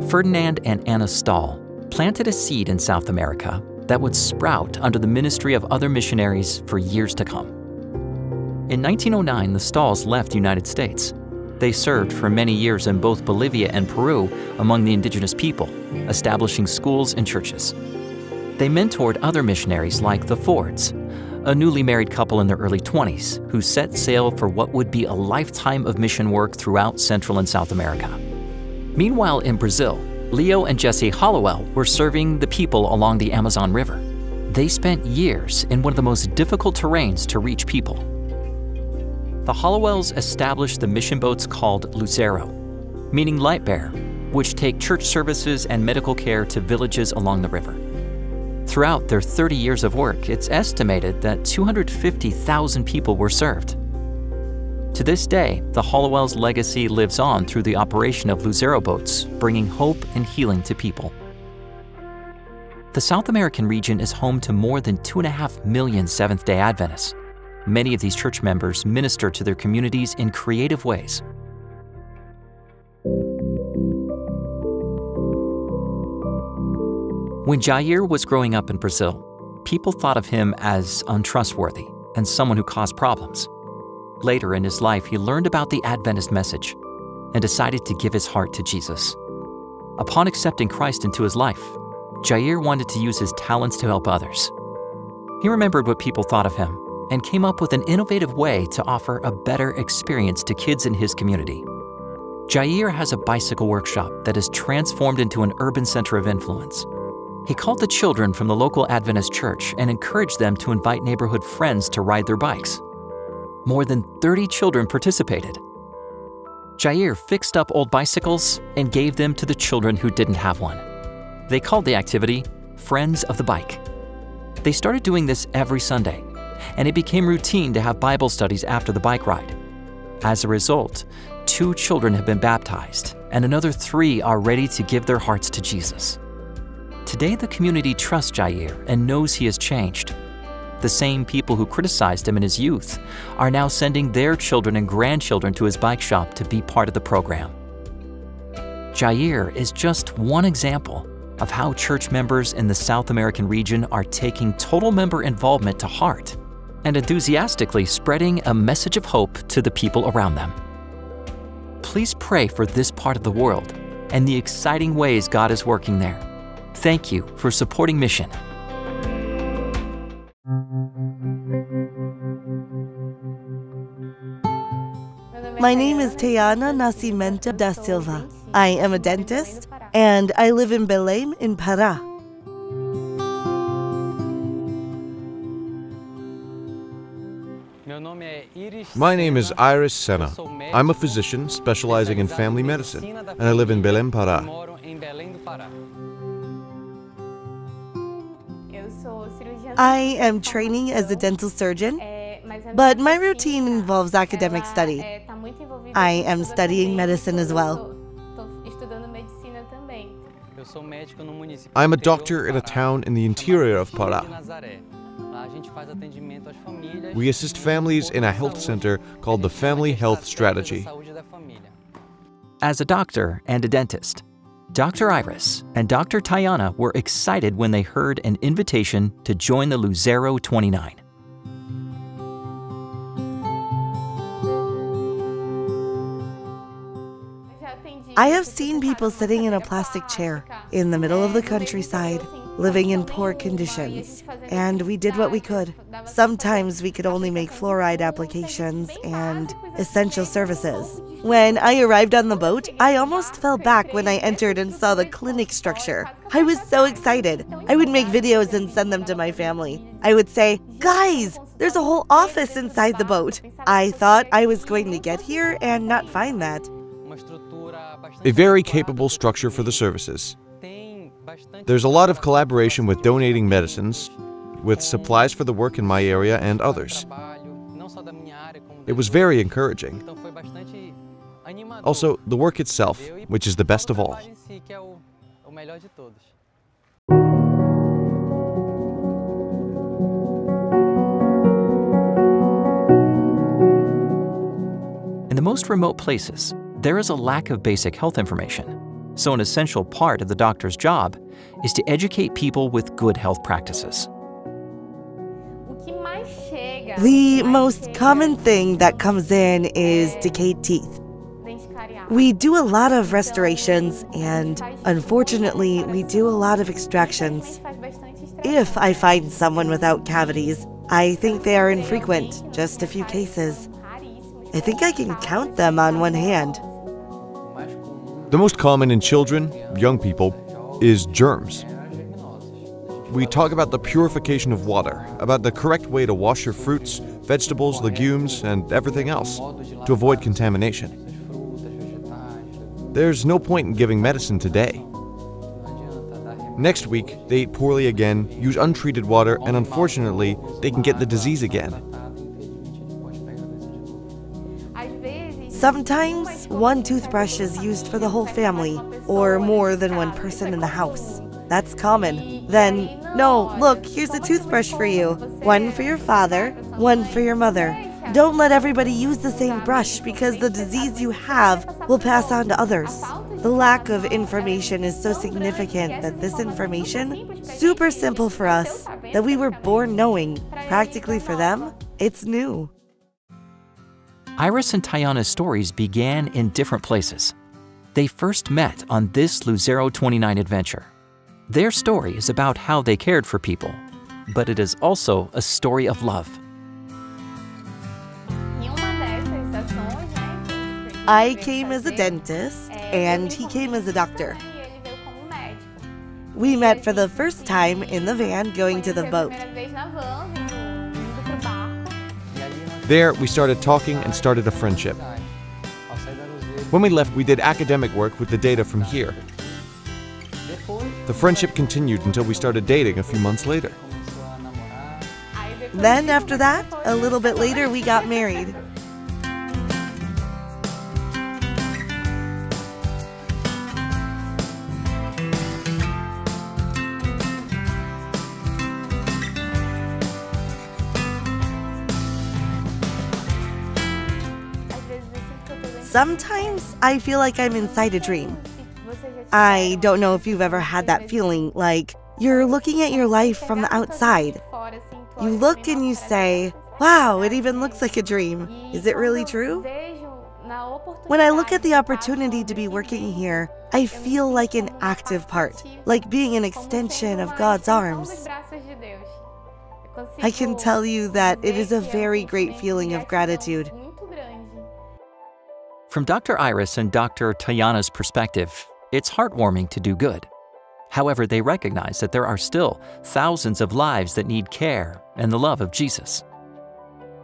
Ferdinand and Anna Stahl planted a seed in South America that would sprout under the ministry of other missionaries for years to come. In 1909, the Stahls left the United States. They served for many years in both Bolivia and Peru among the indigenous people, establishing schools and churches. They mentored other missionaries like the Fords, a newly married couple in their early 20s who set sail for what would be a lifetime of mission work throughout Central and South America. Meanwhile, in Brazil, Leo and Jesse Hollowell were serving the people along the Amazon River. They spent years in one of the most difficult terrains to reach people. The Hollowells established the mission boats called Lucero, meaning light bearer, which take church services and medical care to villages along the river. Throughout their 30 years of work, it's estimated that 250,000 people were served. To this day, the Hollowells' legacy lives on through the operation of Lucero boats, bringing hope and healing to people. The South American region is home to more than 2.5 million Seventh-day Adventists. Many of these church members minister to their communities in creative ways. When Jair was growing up in Brazil, people thought of him as untrustworthy and someone who caused problems. Later in his life, he learned about the Adventist message and decided to give his heart to Jesus. Upon accepting Christ into his life, Jair wanted to use his talents to help others. He remembered what people thought of him and came up with an innovative way to offer a better experience to kids in his community. Jair has a bicycle workshop that is transformed into an urban center of influence. He called the children from the local Adventist church and encouraged them to invite neighborhood friends to ride their bikes. More than 30 children participated. Jair fixed up old bicycles and gave them to the children who didn't have one. They called the activity Friends of the Bike. They started doing this every Sunday, and it became routine to have Bible studies after the bike ride. As a result, 2 children have been baptized, and another 3 are ready to give their hearts to Jesus. Today, the community trusts Jair and knows he has changed. The same people who criticized him in his youth are now sending their children and grandchildren to his bike shop to be part of the program. Jair is just one example of how church members in the South American region are taking total member involvement to heart and enthusiastically spreading a message of hope to the people around them. Please pray for this part of the world and the exciting ways God is working there. Thank you for supporting mission. My name is Tayana Nascimento da Silva. I am a dentist, and I live in Belém, in Pará. My name is Iris Senna. I'm a physician specializing in family medicine, and I live in Belém, Pará. I am training as a dental surgeon, but my routine involves academic study. I am studying medicine as well. I'm a doctor in a town in the interior of Pará. We assist families in a health center called the Family Health Strategy. As a doctor and a dentist, Dr. Iris and Dr. Tayana were excited when they heard an invitation to join the Lucero 29. I have seen people sitting in a plastic chair in the middle of the countryside, living in poor conditions, and we did what we could. Sometimes we could only make fluoride applications and essential services. When I arrived on the boat, I almost fell back when I entered and saw the clinic structure. I was so excited. I would make videos and send them to my family. I would say, "Guys, there's a whole office inside the boat." I thought I was going to get here and not find that. A very capable structure for the services. There's a lot of collaboration with donating medicines, with supplies for the work in my area and others. It was very encouraging. Also, the work itself, which is the best of all. In the most remote places, there is a lack of basic health information. so an essential part of the doctor's job is to educate people with good health practices. The most common thing that comes in is decayed teeth. We do a lot of restorations, and unfortunately, we do a lot of extractions. If I find someone without cavities, I think they are infrequent, just a few cases. I think I can count them on one hand. The most common in children, young people, is germs. We talk about the purification of water, about the correct way to wash your fruits, vegetables, legumes, and everything else to avoid contamination. There's no point in giving medicine today. Next week, they eat poorly again, use untreated water, and unfortunately, they can get the disease again. Sometimes one toothbrush is used for the whole family, or more than one person in the house. That's common. Then, no, look, here's a toothbrush for you. One for your father, one for your mother. Don't let everybody use the same brush because the disease you have will pass on to others. The lack of information is so significant that this information, super simple for us, that we were born knowing, practically for them, it's new. Iris and Tayana's stories began in different places. They first met on this Luzero 29 adventure. Their story is about how they cared for people, but it is also a story of love. I came as a dentist, and he came as a doctor. We met for the first time in the van going to the boat. There, we started talking and started a friendship. When we left, we did academic work with the data from here. The friendship continued until we started dating a few months later. Then after that, a little bit later, we got married. Sometimes I feel like I'm inside a dream. I don't know if you've ever had that feeling, like you're looking at your life from the outside. You look and you say, wow, it even looks like a dream. Is it really true? When I look at the opportunity to be working here, I feel like an active part, like being an extension of God's arms. I can tell you that it is a very great feeling of gratitude. From Dr. Iris and Dr. Tayana's perspective, it's heartwarming to do good. However, they recognize that there are still thousands of lives that need care and the love of Jesus.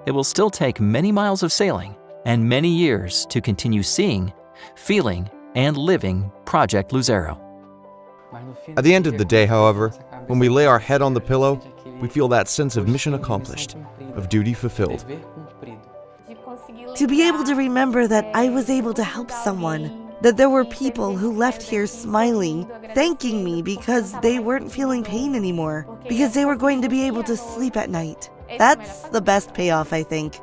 It will still take many miles of sailing and many years to continue seeing, feeling, and living Project Luzero. At the end of the day, however, when we lay our head on the pillow, we feel that sense of mission accomplished, of duty fulfilled. To be able to remember that I was able to help someone, that there were people who left here smiling, thanking me because they weren't feeling pain anymore, because they were going to be able to sleep at night. That's the best payoff, I think.